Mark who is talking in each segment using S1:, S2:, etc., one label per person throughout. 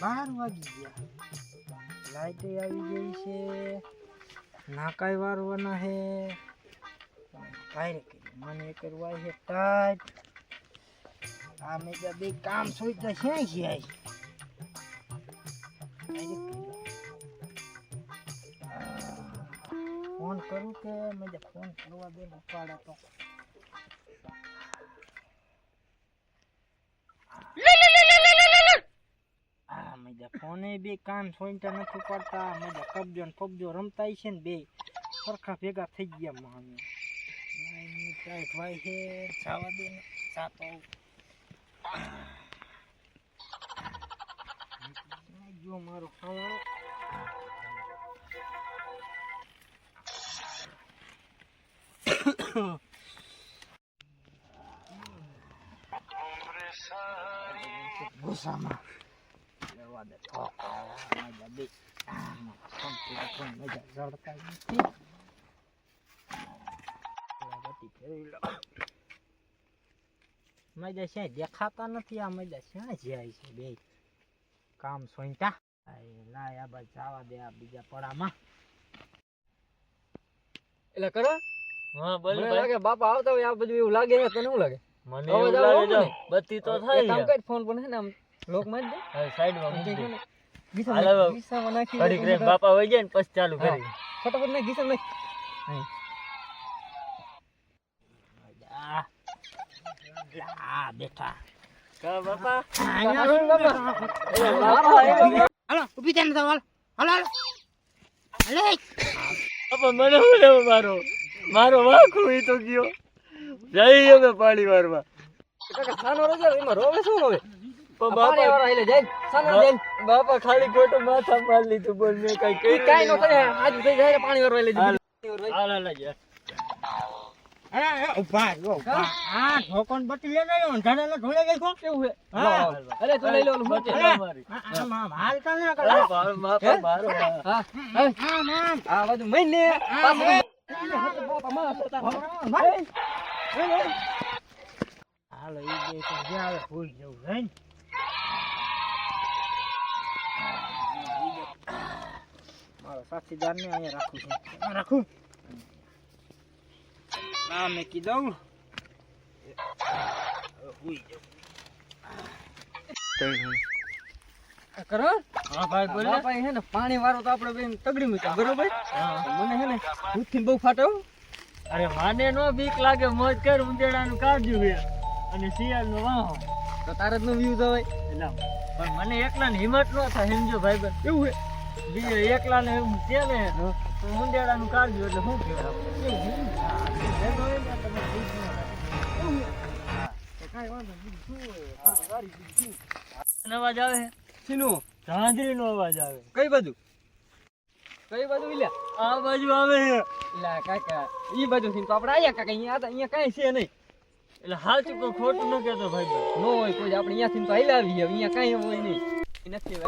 S1: 12 વાગી ગયા. લાઈટ આવી ગઈ છે. નાકાઈ વારવાના હે. કાંઈ મને કરવા છે ટાઈટ. આ મેં બે કામ સોચતા છે ફોન કરું કે મેં ફોન કરવા દે ઉપાડે તો ફોને બે કાન સોઈતા નથી ઉપાડતા. મેં કબજો ને પબજો રમતા છે ને બે સરખા ભેગા થઈ ગયા માને ટાઈટ ભાઈ છે જવા દે ને સાતો જો મારો ખાવાનો ગુસ્સામાં લેવા દે મજા બે મજા જડતા નથી. મજા છે દેખાતા નથી. આ મજા ક્યાં જાય છે બે કામ સોઈતા. લાય આ બાજુ જવા દે આ બીજા પડામાં.
S2: એટલે કરો
S3: હા બોલ
S2: મને
S3: ભાઈ.
S2: લાગે બાપા આવતા હોય આ બધું એવું લાગે તને શું લાગે?
S3: મને
S2: અવાજ
S3: એવું
S2: આવે
S3: લાગે
S2: ને?
S3: જો બત્તી તો થાય
S2: કામ
S3: છે.
S2: કર ફોન પર હે ને આમ લોક મારી દે
S3: હવે સાઈડમાં મૂકી દે.
S2: ગીસામાં
S3: હાલો.
S2: ગીસામાં નાખી
S3: ઘડીક રહીને બાપા વઈ જાય ને પછી ચાલુ
S2: હા.
S3: કરી.
S2: ફટાફટ નાખ ગીસામાં નાખ.
S1: આ બેઠા
S3: કા બાપા
S1: હાલો ઉભી થઈને તો હાલો હાલો હાલો
S3: બાપા મને શું લેવું મારો વાંક હોય તો ગયો જઈ અમે પાણી વારવા.
S2: કાકા સાનો રજો એમાં રોવે શું રોવે?
S3: પણ
S2: પાણી વાળા આઈને જાય સાનો જાય
S3: બાપા ખાલી ખોટું માથા માર લીધું બોલ મેં કઈ કર્યું
S2: કાઈ નો
S3: નહીં.
S2: થાય આજ થઈ જાય પાણી વાળવા લઈ
S3: હાલ.
S2: જાય.
S3: હાલ હાલ જા.
S1: ઉભા આ ઢોકણ બટી લઈને આવ્યો અંધારાને ઢોળે ગઈ કો
S2: કેવું હે?
S1: હા.
S2: અરે તું લઈ લો ઓલું
S3: બચે
S2: મૂકે.
S3: મારી.
S1: હાલ ચાલે
S3: બાપા મારો
S2: હા આ બાજુ મહિને પાછું બાપા માં
S1: હાલો ઈ બે તો જ્યાં આવે ભૂલ જવું હે ને. મારો સાથીદાર ને અહીંયા રાખું છું. રાખું ના મેં કીધું
S2: કરો
S3: હા ભાઈ બોલ ને.
S2: બાપા હે ને પાણી વાળો તો આપણે બેન તગડી મૂક્યા બરોબર મને હે ને ભૂતથી બહુ ફાટો
S3: અરે માને નો બીક લાગે મોજ કર ઉંદેડાનું કાઢ્યું છે અને શિયાળનો વાહો
S2: તો તારે જ નો વ્યૂ જવાય
S3: એટલે પણ મને એકલાને હિંમત નો થાય સમજો ભાઈ બન
S2: એવું હે
S3: બીજો એકલાને એવું છે ને તો ઉંદેડાનું કાઢ્યું એટલે શું કહેવાય અવાજ આવે
S2: શીનું
S3: ધાંધરી નો અવાજ આવે
S2: કઈ બાજુ ઇલ્યા
S3: આ બાજુ આવે છે
S2: ઇલા કાકા ઈ બાજુ થી તો આપણે આયા કાકા અહીંયા કાંઈ છે નહીં
S3: એટલે સાચું કોઈ ખોટું ન કહેતો ભાઈ બન
S2: નો હોય કોઈ આપણે અહીંયાથી તો હાલ્યા આવી અહીંયા કાંઈ હોય નહીં ઈ નથી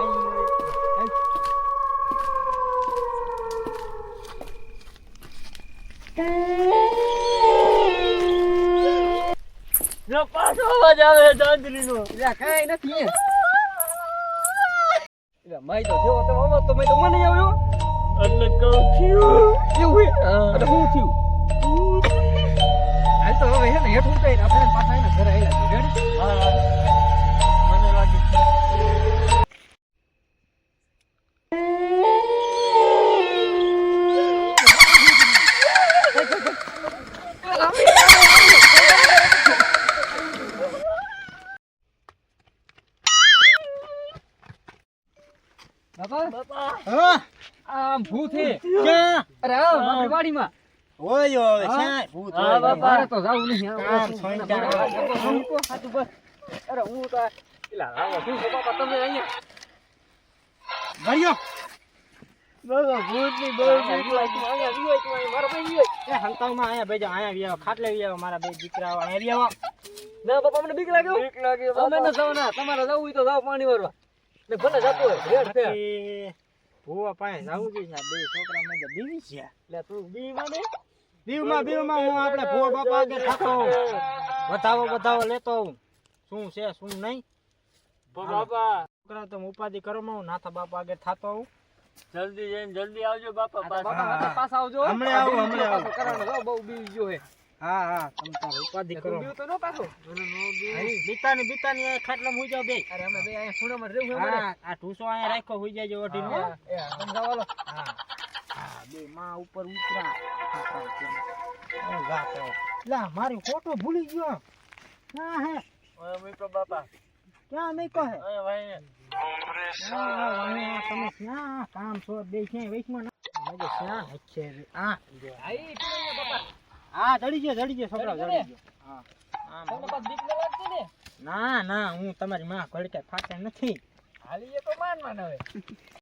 S3: જો પાછો અવાજ આવે છે ધાંધરી નો
S2: ઇલા કાંઈ નથી ઇલા માઈ તો જેવો તો અવાજ તો મેં તો મને આવ્યો
S3: એટલે કહું થયું
S2: એવું હે એટલે શું થયું હાલ તો હવે હે ને હેઠ ઉતારી આપણે પાછા એને ઘરે આવેલા રેડી
S3: હા મને લાગે છે
S2: બાપા
S3: બાપા
S1: હા
S2: આ ભૂત હે
S1: ક્યાં
S2: અરે આ બાપરી વાડીમાં
S1: ઓય હવે
S2: હા?
S1: ક્યાં ભૂત
S3: હા,
S1: હોય
S3: બાપા.
S2: મારે તો જાવું નહીં
S1: કામ સોંટા.
S2: સાચું બસ અરે હું તો એલા આવો શું છો બાપા તમે અહીંયા
S1: ભર્યો
S3: બાપા ભૂતની બહુ બીક લાગે.
S2: મારો ભાઈ
S1: એ હંતાવમાં અહીંયા બેજો અહીંયા વ્યાવ ખાટલે વ્યાવ મારા બે દીકરાઓ અહીંયા વ્યાવ
S2: ના બાપા મને બીક લાગે
S3: બીક લાગે
S2: અમે ન જાવ ના તમારે જવું હોય તો જાવ પાણી વારવા ને ભલે જતો હોય રેડ ફેર
S1: ભૂવા પાસે જાવું જોઈએ આ બે છોકરા મજા બીવી છે
S2: એટલે તું બી માને
S1: બીવમાં હું આપણે ભૂવા બાપા આગળ થતો બતાવો લેતો આવું શું છે શું નહીં
S3: પણ બાપા
S1: છોકરા તમે ઉપાધિ કરો માં હું નાથા બાપા આગળ થાતો આવું
S3: જલ્દી જઈને જલ્દી આવજો બાપા
S2: બાપા
S3: પાછા
S2: હાથે પાછા આવજો
S1: હમણાં આવું, હમણાં આવું.
S2: પાછો કરાવવાનો જો, બહુ બીજ ગયો હે
S1: હા હા તમે તારે ઉપાધિ કરો
S2: બીવ તો નો પાછો
S1: બીતાની આ ખાટલામાં હુઈ જાઓ બે
S2: અરે અમે બે અહીંયા ખૂણામાં જ રહેવું હે મારે.
S1: હા આ ઢૂસો અહીંયા રાખ્યો હુઈ જાજો ઓઢીને હો.
S2: એ સમજાવો હાલો.
S1: હા હા બે માં ઉપર ઉતરા લા મારી ફોટો ભૂલી ગયો ના હે
S3: ઓય મીઠો બાપા
S1: ક્યાં નહીં કહે
S3: ઓય ભાઈ
S1: તમે ક્યાં કામ છો બે ક્યાંય વૈશમાં મજે ક્યાં હচ্ছে રે આ જો
S2: આ ઈ તું અહીંયા બાપા.
S1: હા ચડી ગયો છોકરા
S2: ચડી
S1: ચડી ગયો હા
S2: તમને પાછું બીક ન લાગતી ને?
S1: ના ના હું તમારી માં ઘડી કઈ ફાટે નથી
S2: હાલી એ તો માન હવે